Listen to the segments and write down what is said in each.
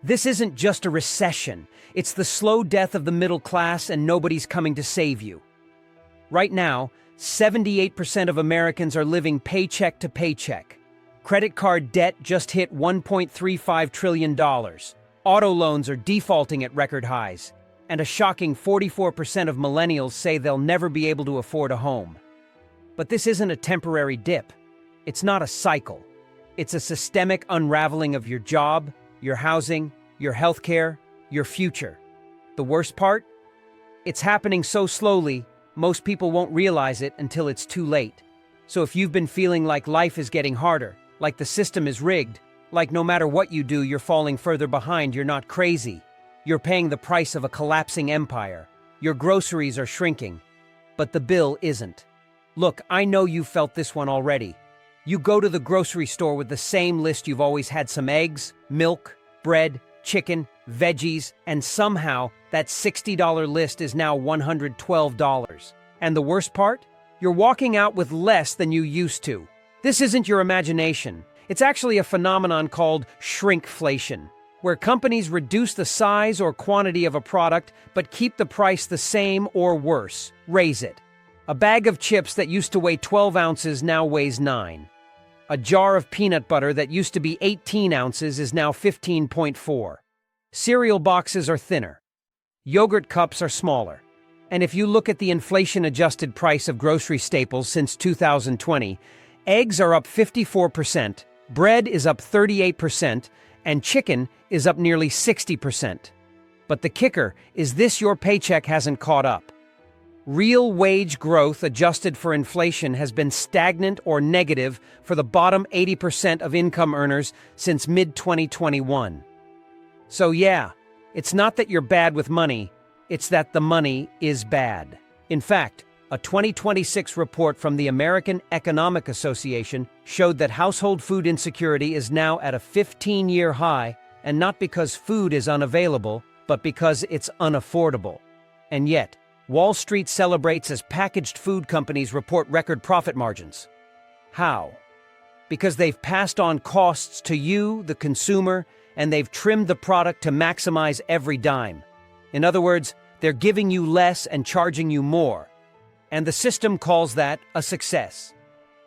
This isn't just a recession. It's the slow death of the middle class, and nobody's coming to save you. Right now, 78% of Americans are living paycheck to paycheck. Credit card debt just hit $1.35 trillion. Auto loans are defaulting at record highs. And a shocking 44% of millennials say they'll never be able to afford a home. But this isn't a temporary dip. It's not a cycle. It's a systemic unraveling of your job, your housing, your healthcare, your future. The worst part? It's happening so slowly, most people won't realize it until it's too late. So if you've been feeling like life is getting harder, like the system is rigged, like no matter what you do, you're falling further behind, you're not crazy. You're paying the price of a collapsing empire. Your groceries are shrinking. But the bill isn't. Look, I know you've felt this one already. You go to the grocery store with the same list you've always had: some eggs, milk, bread, chicken, veggies, and somehow that $60 list is now $112. And the worst part? You're walking out with less than you used to. This isn't your imagination. It's actually a phenomenon called shrinkflation, where companies reduce the size or quantity of a product but keep the price the same or worse, raise it. A bag of chips that used to weigh 12 ounces now weighs 9. A jar of peanut butter that used to be 18 ounces is now 15.4. Cereal boxes are thinner. Yogurt cups are smaller. And if you look at the inflation-adjusted price of grocery staples since 2020, eggs are up 54%, bread is up 38%, and chicken is up nearly 60%. But the kicker is this: your paycheck hasn't caught up. Real wage growth adjusted for inflation has been stagnant or negative for the bottom 80% of income earners since mid-2021. So yeah, it's not that you're bad with money, it's that the money is bad. In fact, a 2026 report from the American Economic Association showed that household food insecurity is now at a 15-year high, and not because food is unavailable, but because it's unaffordable. And yet, Wall Street celebrates as packaged food companies report record profit margins. How? Because they've passed on costs to you, the consumer, and they've trimmed the product to maximize every dime. In other words, they're giving you less and charging you more. And the system calls that a success.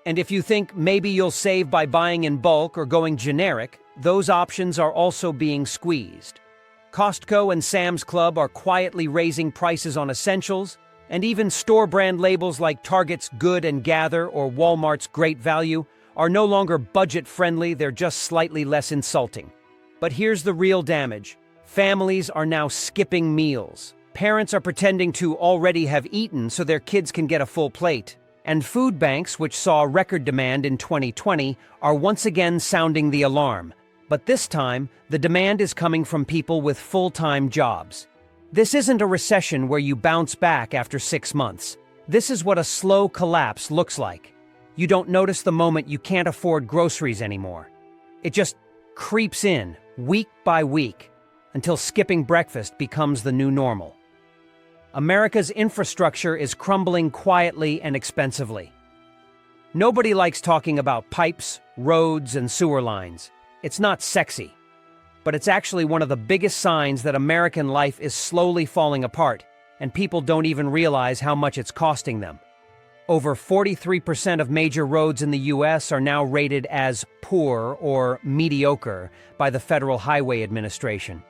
And if you think maybe you'll save by buying in bulk or going generic, those options are also being squeezed. Costco and Sam's Club are quietly raising prices on essentials, and even store brand labels like Target's Good and Gather or Walmart's Great Value are no longer budget-friendly, they're just slightly less insulting. But here's the real damage. Families are now skipping meals. Parents are pretending to already have eaten so their kids can get a full plate. And food banks, which saw record demand in 2020, are once again sounding the alarm. But this time, the demand is coming from people with full-time jobs. This isn't a recession where you bounce back after 6 months. This is what a slow collapse looks like. You don't notice the moment you can't afford groceries anymore. It just creeps in, week by week, until skipping breakfast becomes the new normal. America's infrastructure is crumbling quietly and expensively. Nobody likes talking about pipes, roads, and sewer lines. It's not sexy, but it's actually one of the biggest signs that American life is slowly falling apart, and people don't even realize how much it's costing them. Over 43% of major roads in the U.S. are now rated as poor or mediocre by the Federal Highway Administration.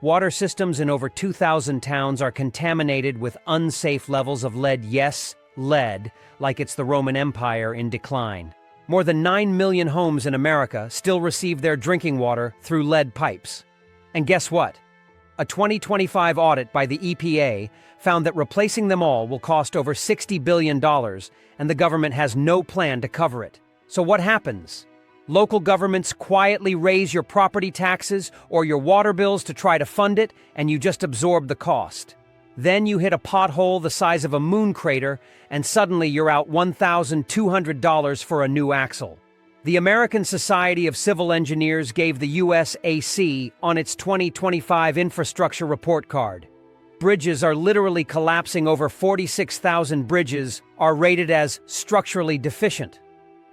Water systems in over 2,000 towns are contaminated with unsafe levels of lead. Yes, lead, like it's the Roman Empire in decline. More than 9 million homes in America still receive their drinking water through lead pipes. And guess what? A 2025 audit by the EPA found that replacing them all will cost over $60 billion, and the government has no plan to cover it. So what happens? Local governments quietly raise your property taxes or your water bills to try to fund it, and you just absorb the cost. Then you hit a pothole the size of a moon crater, and suddenly you're out $1,200 for a new axle. The American Society of Civil Engineers gave the U.S. a C on its 2025 infrastructure report card. Bridges are literally collapsing. Over 46,000 bridges are rated as structurally deficient.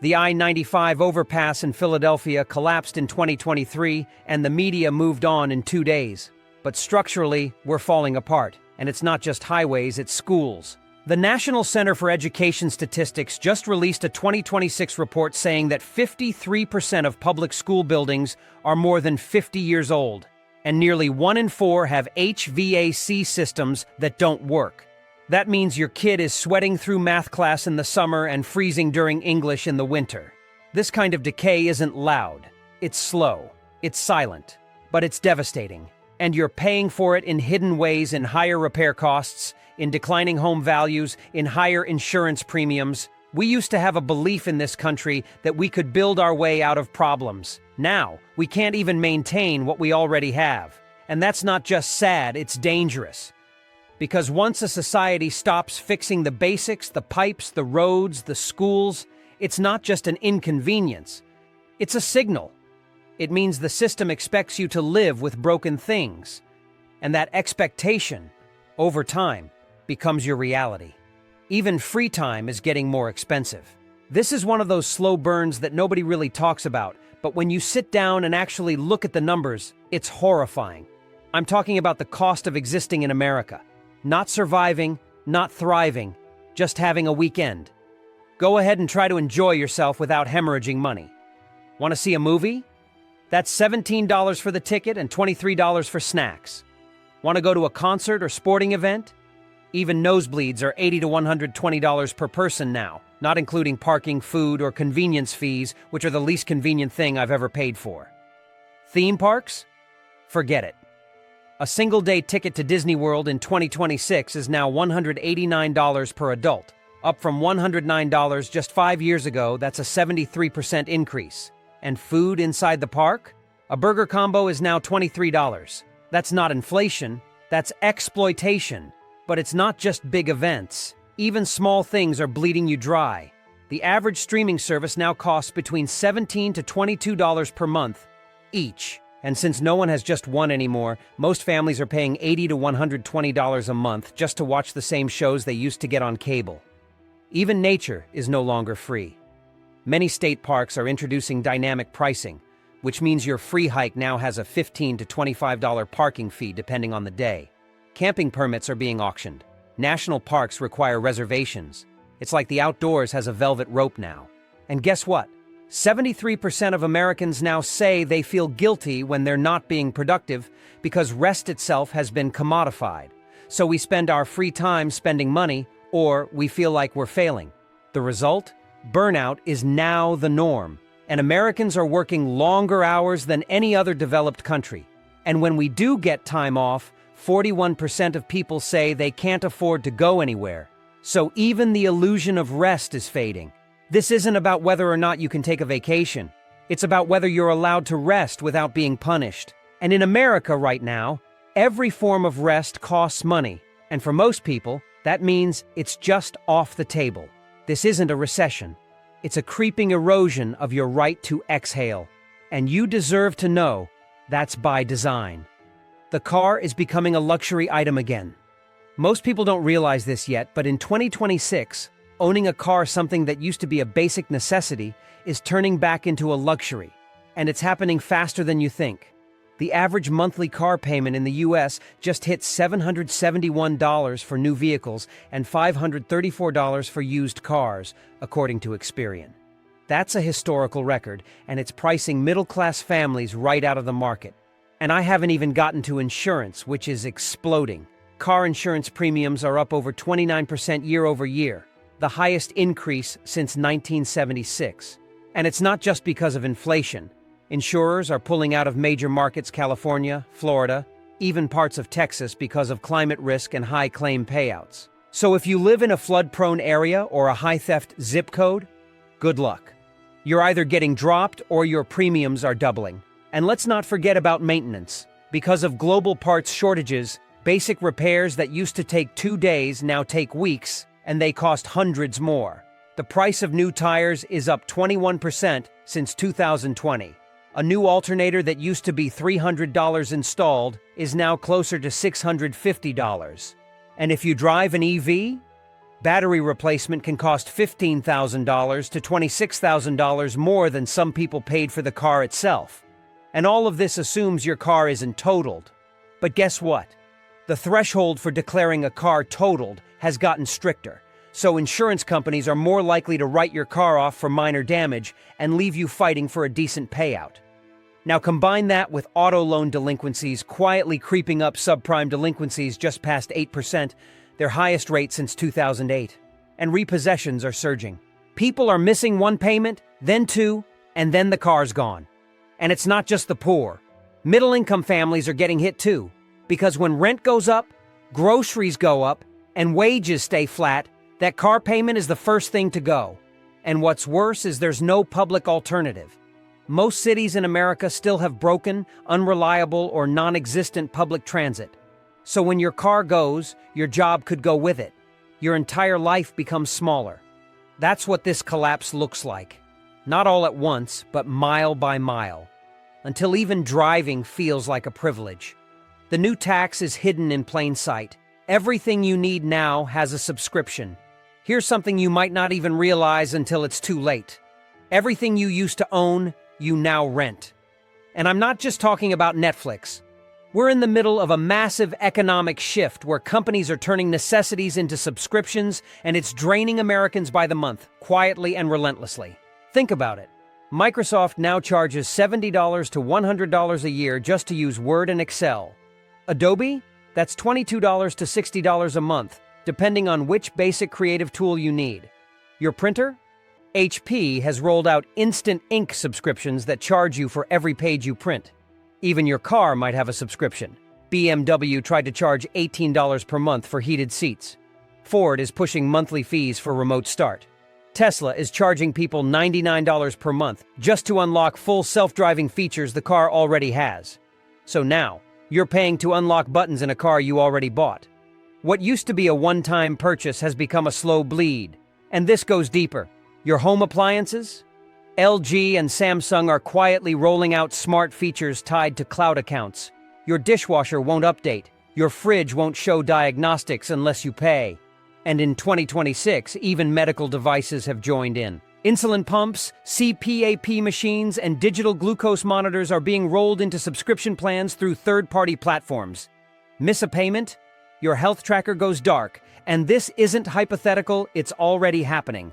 The I-95 overpass in Philadelphia collapsed in 2023, and the media moved on in 2 days. But structurally, we're falling apart. And it's not just highways, it's schools. The National Center for Education Statistics just released a 2026 report saying that 53% of public school buildings are more than 50 years old, and nearly 1 in 4 have HVAC systems that don't work. That means your kid is sweating through math class in the summer and freezing during English in the winter. This kind of decay isn't loud. It's slow. It's silent. But it's devastating. And you're paying for it in hidden ways, in higher repair costs, in declining home values, in higher insurance premiums. We used to have a belief in this country that we could build our way out of problems. Now, we can't even maintain what we already have. And that's not just sad, it's dangerous. Because once a society stops fixing the basics, the pipes, the roads, the schools, it's not just an inconvenience. It's a signal. It means the system expects you to live with broken things. And that expectation, over time, becomes your reality. Even free time is getting more expensive. This is one of those slow burns that nobody really talks about, but when you sit down and actually look at the numbers, it's horrifying. I'm talking about the cost of existing in America. Not surviving, not thriving, just having a weekend. Go ahead and try to enjoy yourself without hemorrhaging money. Want to see a movie? That's $17 for the ticket and $23 for snacks. Want to go to a concert or sporting event? Even nosebleeds are $80 to $120 per person now, not including parking, food, or convenience fees, which are the least convenient thing I've ever paid for. Theme parks? Forget it. A single-day ticket to Disney World in 2026 is now $189 per adult, up from $109 just 5 years ago. That's a 73% increase. And food inside the park? A burger combo is now $23. That's not inflation, that's exploitation. But it's not just big events. Even small things are bleeding you dry. The average streaming service now costs between $17 to $22 per month each. And since no one has just one anymore, most families are paying $80 to $120 a month just to watch the same shows they used to get on cable. Even nature is no longer free. Many state parks are introducing dynamic pricing, which means your free hike now has a $15 to $25 parking fee depending on the day. Camping permits are being auctioned. National parks require reservations. It's like the outdoors has a velvet rope now. And guess what? 73% of Americans now say they feel guilty when they're not being productive because rest itself has been commodified. So we spend our free time spending money, or we feel like we're failing. The result? Burnout is now the norm, and Americans are working longer hours than any other developed country. And when we do get time off, 41% of people say they can't afford to go anywhere. So even the illusion of rest is fading. This isn't about whether or not you can take a vacation. It's about whether you're allowed to rest without being punished. And in America right now, every form of rest costs money. And for most people, that means it's just off the table. This isn't a recession. It's a creeping erosion of your right to exhale. And you deserve to know that's by design. The car is becoming a luxury item again. Most people don't realize this yet, but in 2026, owning a car, something that used to be a basic necessity, is turning back into a luxury. And it's happening faster than you think. The average monthly car payment in the US just hit $771 for new vehicles and $534 for used cars, according to Experian. That's a historical record, and it's pricing middle-class families right out of the market. And I haven't even gotten to insurance, which is exploding. Car insurance premiums are up over 29% year over year, the highest increase since 1976. And it's not just because of inflation. Insurers are pulling out of major markets: California, Florida, even parts of Texas because of climate risk and high claim payouts. So if you live in a flood-prone area or a high-theft zip code, good luck. You're either getting dropped or your premiums are doubling. And let's not forget about maintenance. Because of global parts shortages, basic repairs that used to take 2 days now take weeks, and they cost hundreds more. The price of new tires is up 21% since 2020. A new alternator that used to be $300 installed is now closer to $650. And if you drive an EV, Battery replacement can cost $15,000 to $26,000 more than some people paid for the car itself. And all of this assumes your car isn't totaled. But guess what? The threshold for declaring a car totaled has gotten stricter, so insurance companies are more likely to write your car off for minor damage and leave you fighting for a decent payout. Now combine that with auto loan delinquencies quietly creeping up, subprime delinquencies just past 8%, their highest rate since 2008. And repossessions are surging. People are missing one payment, then two, and then the car's gone. And it's not just the poor. Middle-income families are getting hit too, because when rent goes up, groceries go up, and wages stay flat, that car payment is the first thing to go. And what's worse is there's no public alternative. Most cities in America still have broken, unreliable, or non-existent public transit. So when your car goes, your job could go with it. Your entire life becomes smaller. That's what this collapse looks like. Not all at once, but mile by mile. Until even driving feels like a privilege. The new tax is hidden in plain sight. Everything you need now has a subscription. Here's something you might not even realize until it's too late. Everything you used to own, you now rent. And I'm not just talking about Netflix. We're in the middle of a massive economic shift where companies are turning necessities into subscriptions, and it's draining Americans by the month, quietly and relentlessly. Think about it. Microsoft now charges $70 to $100 a year just to use Word and Excel. Adobe? That's $22 to $60 a month, depending on which basic creative tool you need. Your printer? HP has rolled out instant ink subscriptions that charge you for every page you print. Even your car might have a subscription. BMW tried to charge $18 per month for heated seats. Ford is pushing monthly fees for remote start. Tesla is charging people $99 per month just to unlock full self-driving features the car already has. So now, you're paying to unlock buttons in a car you already bought. What used to be a one-time purchase has become a slow bleed. And this goes deeper. Your home appliances? LG and Samsung are quietly rolling out smart features tied to cloud accounts. Your dishwasher won't update. Your fridge won't show diagnostics unless you pay. And in 2026, even medical devices have joined in. Insulin pumps, CPAP machines, and digital glucose monitors are being rolled into subscription plans through third-party platforms. Miss a payment? Your health tracker goes dark, and this isn't hypothetical, it's already happening.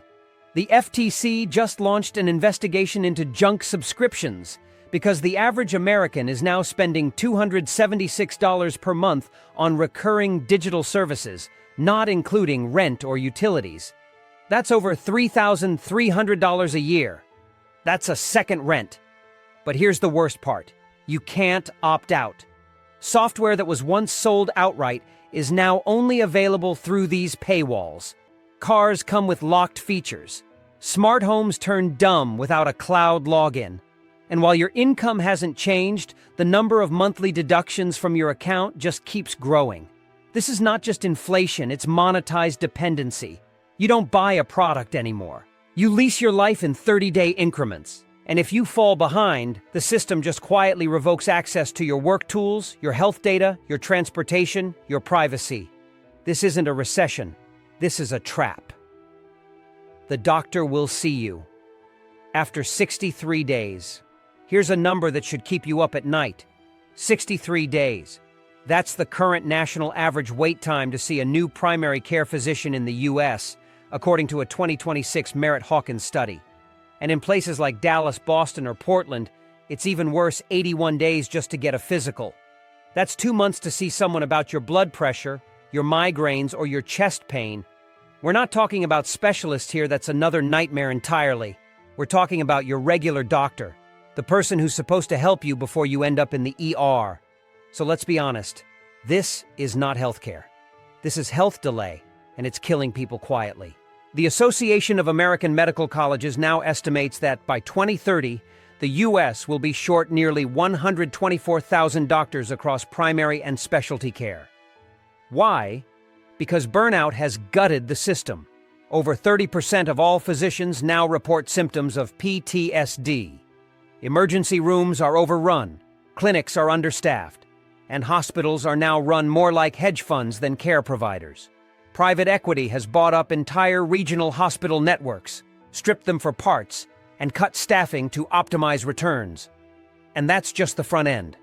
The FTC just launched an investigation into junk subscriptions because the average American is now spending $276 per month on recurring digital services, not including rent or utilities. That's over $3,300 a year. That's a second rent. But here's the worst part. You can't opt out. Software that was once sold outright is now only available through these paywalls. Cars come with locked features. Smart homes turn dumb without a cloud login. And while your income hasn't changed, the number of monthly deductions from your account just keeps growing. This is not just inflation, it's monetized dependency. You don't buy a product anymore. You lease your life in 30-day increments. And if you fall behind, the system just quietly revokes access to your work tools, your health data, your transportation, your privacy. This isn't a recession. This is a trap. The doctor will see you. After 63 days. Here's a number that should keep you up at night. 63 days. That's the current national average wait time to see a new primary care physician in the U.S., according to a 2026 Merritt Hawkins study. And in places like Dallas, Boston, or Portland, it's even worse, 81 days just to get a physical. That's 2 months to see someone about your blood pressure, your migraines, or your chest pain. We're not talking about specialists here, that's another nightmare entirely. We're talking about your regular doctor, the person who's supposed to help you before you end up in the ER. So let's be honest, this is not healthcare. This is health delay, and it's killing people quietly. The Association of American Medical Colleges now estimates that by 2030, the U.S. will be short nearly 124,000 doctors across primary and specialty care. Why? Because burnout has gutted the system. Over 30% of all physicians now report symptoms of PTSD. Emergency rooms are overrun, clinics are understaffed, and hospitals are now run more like hedge funds than care providers. Private equity has bought up entire regional hospital networks, stripped them for parts, and cut staffing to optimize returns. And that's just the front end.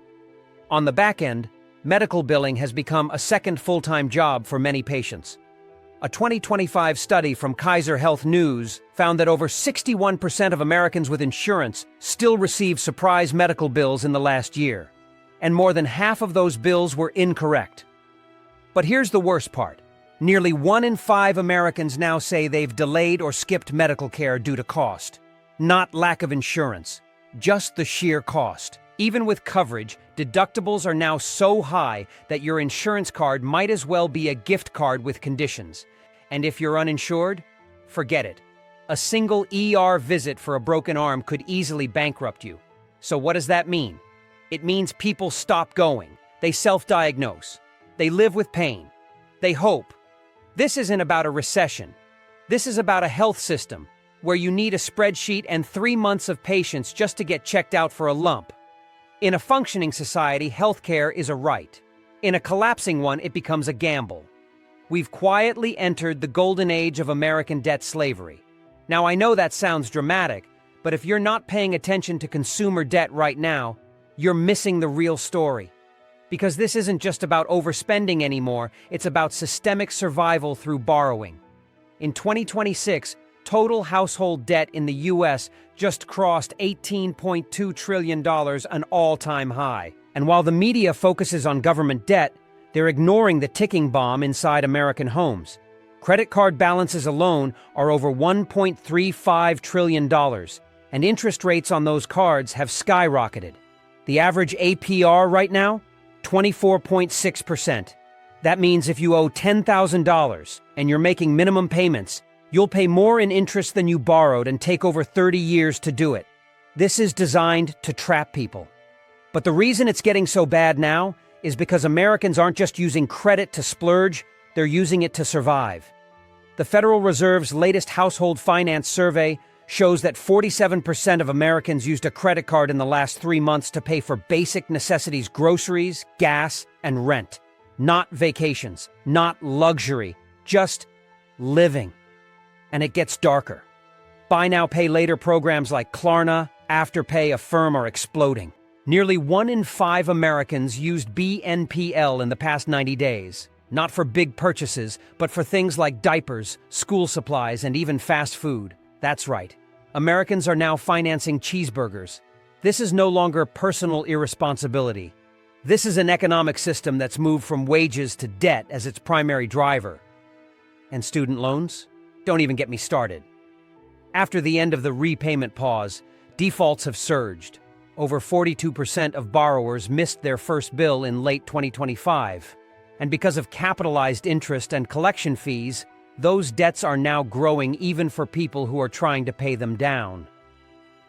On the back end, medical billing has become a second full-time job for many patients. A 2025 study from Kaiser Health News found that over 61% of Americans with insurance still receive surprise medical bills in the last year, and more than half of those bills were incorrect. But here's the worst part. Nearly 1 in 5 Americans now say they've delayed or skipped medical care due to cost. Not lack of insurance, just the sheer cost. Even with coverage, deductibles are now so high that your insurance card might as well be a gift card with conditions. And if you're uninsured, forget it. A single ER visit for a broken arm could easily bankrupt you. So what does that mean? It means people stop going. They self-diagnose. They live with pain. They hope. This isn't about a recession. This is about a health system where you need a spreadsheet and 3 months of patience just to get checked out for a lump. In a functioning society, healthcare is a right. In a collapsing one, it becomes a gamble. We've quietly entered the golden age of American debt slavery. Now, I know that sounds dramatic, but if you're not paying attention to consumer debt right now, you're missing the real story. Because this isn't just about overspending anymore, it's about systemic survival through borrowing. In 2026, total household debt in the U.S. just crossed $18.2 trillion, an all-time high. And while the media focuses on government debt, they're ignoring the ticking bomb inside American homes. Credit card balances alone are over $1.35 trillion, and interest rates on those cards have skyrocketed. The average APR right now? 24.6%. That means if you owe $10,000 and you're making minimum payments, you'll pay more in interest than you borrowed and take over 30 years to do it. This is designed to trap people. But the reason it's getting so bad now is because Americans aren't just using credit to splurge, they're using it to survive. The Federal Reserve's latest household finance survey shows that 47% of Americans used a credit card in the last 3 months to pay for basic necessities, groceries, gas, and rent. Not vacations, not luxury, just living. And it gets darker. Buy now, pay later programs like Klarna, Afterpay, Affirm are exploding. Nearly 1 in 5 Americans used BNPL in the past 90 days. Not for big purchases, but for things like diapers, school supplies, and even fast food. That's right. Americans are now financing cheeseburgers. This is no longer personal irresponsibility. This is an economic system that's moved from wages to debt as its primary driver. And student loans? Don't even get me started. After the end of the repayment pause, defaults have surged. Over 42% of borrowers missed their first bill in late 2025. And because of capitalized interest and collection fees, those debts are now growing even for people who are trying to pay them down.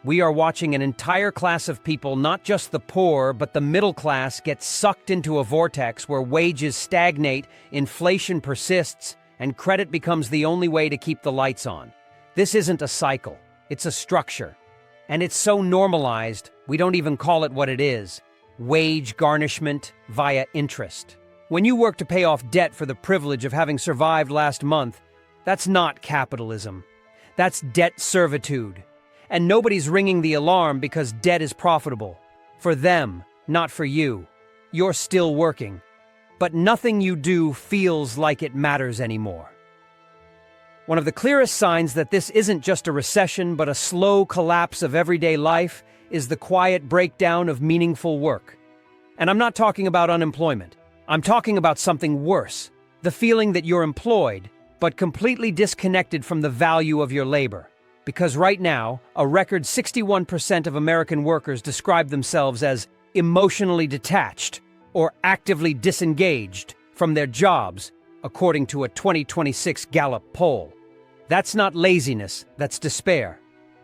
We are watching an entire class of people, not just the poor, but the middle class, get sucked into a vortex where wages stagnate, inflation persists, and credit becomes the only way to keep the lights on. This isn't a cycle, it's a structure. And it's so normalized, we don't even call it what it is: wage garnishment via interest. When you work to pay off debt for the privilege of having survived last month, that's not capitalism. That's debt servitude. And nobody's ringing the alarm because debt is profitable. For them, not for you. You're still working. But nothing you do feels like it matters anymore. One of the clearest signs that this isn't just a recession but a slow collapse of everyday life is the quiet breakdown of meaningful work. And I'm not talking about unemployment. I'm talking about something worse, the feeling that you're employed, but completely disconnected from the value of your labor. Because right now, a record 61% of American workers describe themselves as emotionally detached or actively disengaged from their jobs, according to a 2026 Gallup poll. That's not laziness, that's despair.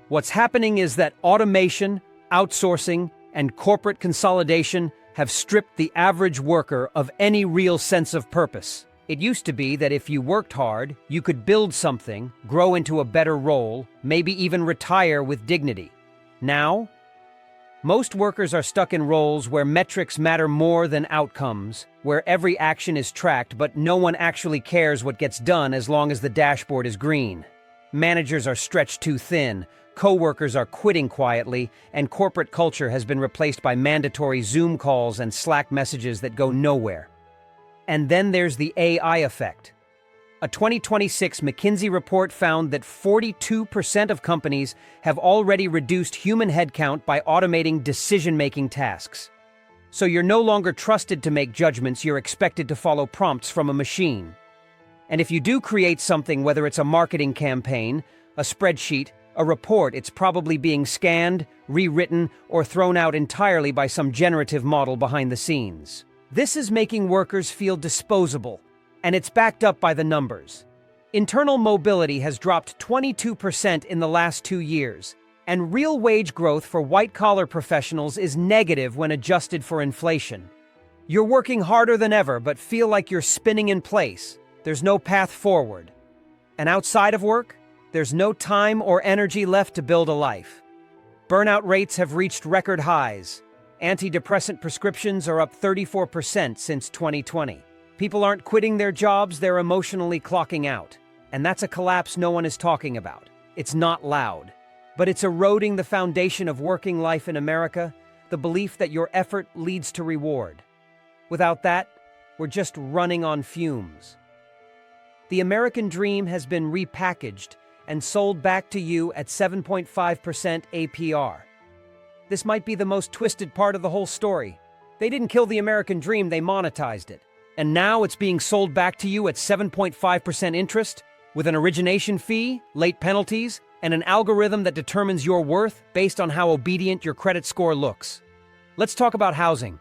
What's happening is that automation, outsourcing, and corporate consolidation have stripped the average worker of any real sense of purpose. It used to be that if you worked hard, you could build something, grow into a better role, maybe even retire with dignity. Now, Most workers are stuck in roles where metrics matter more than outcomes, where every action is tracked but no one actually cares what gets done as long as the dashboard is green. Managers are stretched too thin, co-workers are quitting quietly, and corporate culture has been replaced by mandatory Zoom calls and Slack messages that go nowhere. And then there's the AI effect. A 2026 McKinsey report found that 42% of companies have already reduced human headcount by automating decision-making tasks. So you're no longer trusted to make judgments, you're expected to follow prompts from a machine. And if you do create something, whether it's a marketing campaign, a spreadsheet, a report, it's probably being scanned, rewritten, or thrown out entirely by some generative model behind the scenes. This is making workers feel disposable, and it's backed up by the numbers. Internal mobility has dropped 22% in the last 2 years, and real wage growth for white-collar professionals is negative when adjusted for inflation. You're working harder than ever but feel like you're spinning in place. There's no path forward. And outside of work, there's no time or energy left to build a life. Burnout rates have reached record highs. Antidepressant prescriptions are up 34% since 2020. People aren't quitting their jobs, they're emotionally clocking out. And that's a collapse no one is talking about. It's not loud. But it's eroding the foundation of working life in America, the belief that your effort leads to reward. Without that, we're just running on fumes. The American dream has been repackaged and sold back to you at 7.5% APR. This might be the most twisted part of the whole story. They didn't kill the American dream, they monetized it. And now it's being sold back to you at 7.5% interest, with an origination fee, late penalties, and an algorithm that determines your worth based on how obedient your credit score looks. Let's talk about housing.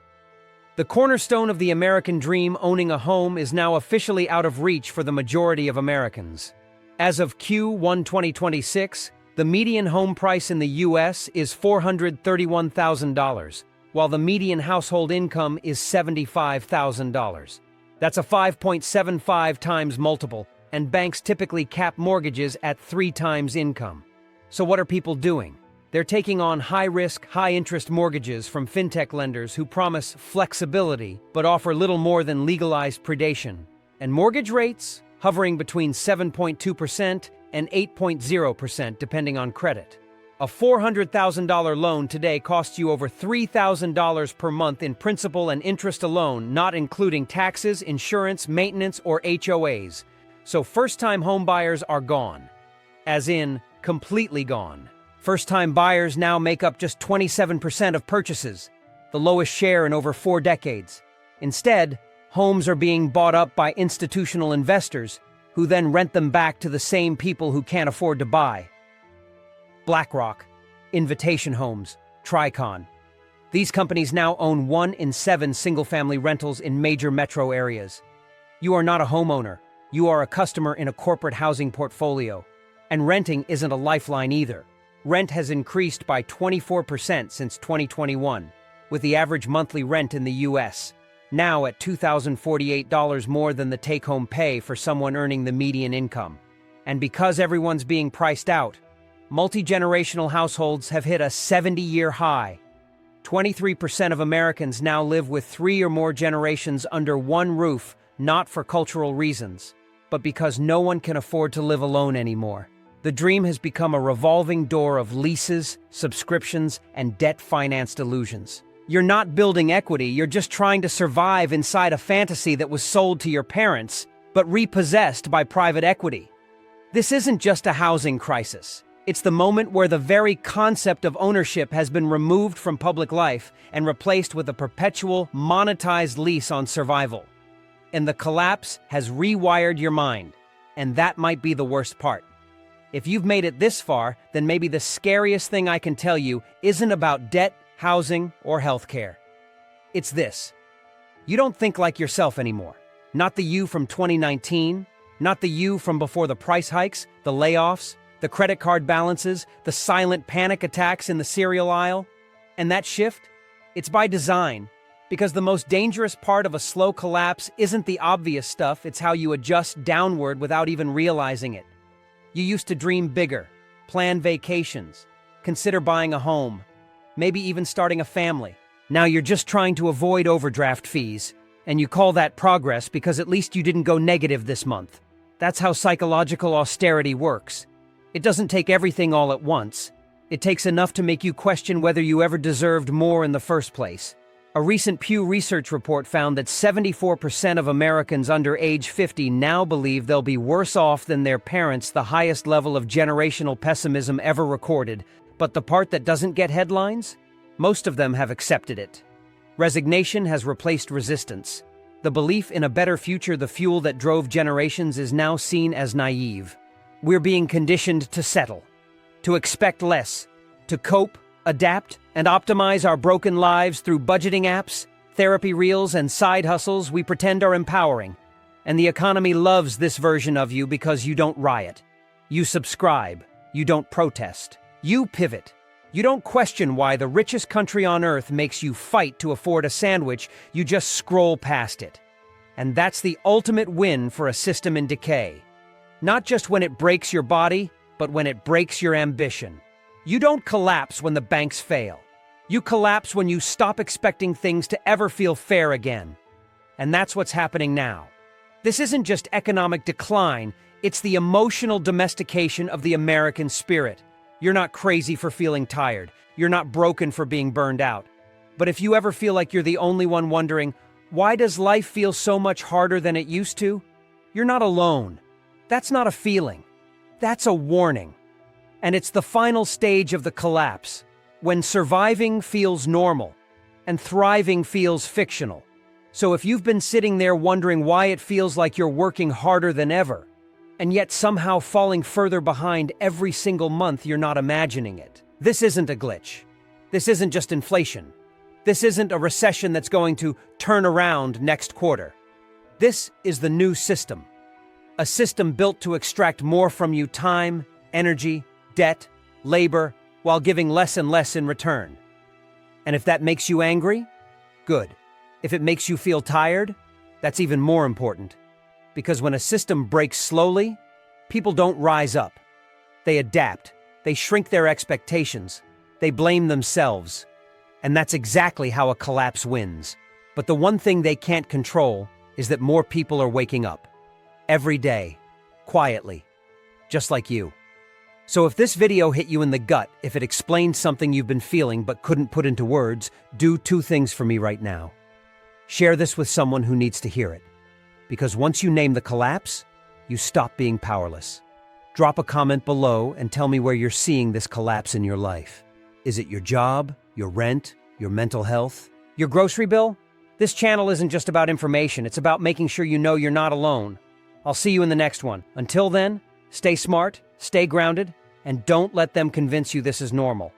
The cornerstone of the American dream, owning a home, is now officially out of reach for the majority of Americans. As of Q1 2026, the median home price in the U.S. is $431,000, while the median household income is $75,000. That's a 5.75 times multiple, and banks typically cap mortgages at 3 times income. So what are people doing? They're taking on high-risk, high-interest mortgages from fintech lenders who promise flexibility but offer little more than legalized predation. And mortgage rates hovering between 7.2% and 8.0% depending on credit. A $400,000 loan today costs you over $3,000 per month in principal and interest alone, not including taxes, insurance, maintenance, or HOAs. So first-time home buyers are gone. As in, completely gone. First-time buyers now make up just 27% of purchases, the lowest share in over 4 decades. Instead, homes are being bought up by institutional investors who then rent them back to the same people who can't afford to buy. BlackRock, Invitation Homes, Tricon. These companies now own 1 in 7 single-family rentals in major metro areas. You are not a homeowner. You are a customer in a corporate housing portfolio. And renting isn't a lifeline either. Rent has increased by 24% since 2021, with the average monthly rent in the U.S. now at $2,048 more than the take-home pay for someone earning the median income. And because everyone's being priced out, multi-generational households have hit a 70-year high. 23% of Americans now live with 3 or more generations under one roof, not for cultural reasons, but because no one can afford to live alone anymore. The dream has become a revolving door of leases, subscriptions, and debt-financed illusions. You're not building equity, you're just trying to survive inside a fantasy that was sold to your parents, but repossessed by private equity. This isn't just a housing crisis. It's the moment where the very concept of ownership has been removed from public life and replaced with a perpetual, monetized lease on survival. And the collapse has rewired your mind, and that might be the worst part. If you've made it this far, then maybe the scariest thing I can tell you isn't about debt, housing, or healthcare. It's this. You don't think like yourself anymore. Not the you from 2019, not the you from before the price hikes, the layoffs, the credit card balances, the silent panic attacks in the cereal aisle. And that shift? It's by design. Because the most dangerous part of a slow collapse isn't the obvious stuff, it's how you adjust downward without even realizing it. You used to dream bigger, plan vacations, consider buying a home. maybe even starting a family. Now you're just trying to avoid overdraft fees, and you call that progress because at least you didn't go negative this month. That's how psychological austerity works. It doesn't take everything all at once. It takes enough to make you question whether you ever deserved more in the first place. A recent Pew Research report found that 74% of Americans under age 50 now believe they'll be worse off than their parents, the highest level of generational pessimism ever recorded. But the part that doesn't get headlines? Most of them have accepted it. Resignation has replaced resistance. The belief in a better future, the fuel that drove generations, is now seen as naive. We're being conditioned to settle, to expect less, to cope, adapt, and optimize our broken lives through budgeting apps, therapy reels, and side hustles we pretend are empowering. And the economy loves this version of you because you don't riot. You subscribe. You don't protest. You pivot. You don't question why the richest country on earth makes you fight to afford a sandwich. You just scroll past it. And that's the ultimate win for a system in decay. Not just when it breaks your body, but when it breaks your ambition. You don't collapse when the banks fail. You collapse when you stop expecting things to ever feel fair again. And that's what's happening now. This isn't just economic decline, it's the emotional domestication of the American spirit. You're not crazy for feeling tired. You're not broken for being burned out. But if you ever feel like you're the only one wondering, why does life feel so much harder than it used to? You're not alone. That's not a feeling. That's a warning. And it's the final stage of the collapse, when surviving feels normal and thriving feels fictional. So if you've been sitting there wondering why it feels like you're working harder than ever, and yet somehow falling further behind every single month, you're not imagining it. This isn't a glitch. This isn't just inflation. This isn't a recession that's going to turn around next quarter. This is the new system. A system built to extract more from you: time, energy, debt, labor, while giving less and less in return. And if that makes you angry, good. If it makes you feel tired, that's even more important. Because when a system breaks slowly, people don't rise up. They adapt. They shrink their expectations. They blame themselves. And that's exactly how a collapse wins. But the one thing they can't control is that more people are waking up. Every day. Quietly. Just like you. So if this video hit you in the gut, if it explained something you've been feeling but couldn't put into words, do two things for me right now. Share this with someone who needs to hear it. Because once you name the collapse, you stop being powerless. Drop a comment below and tell me where you're seeing this collapse in your life. Is it your job, your rent, your mental health, your grocery bill? This channel isn't just about information, it's about making sure you know you're not alone. I'll see you in the next one. Until then, stay smart, stay grounded, and don't let them convince you this is normal.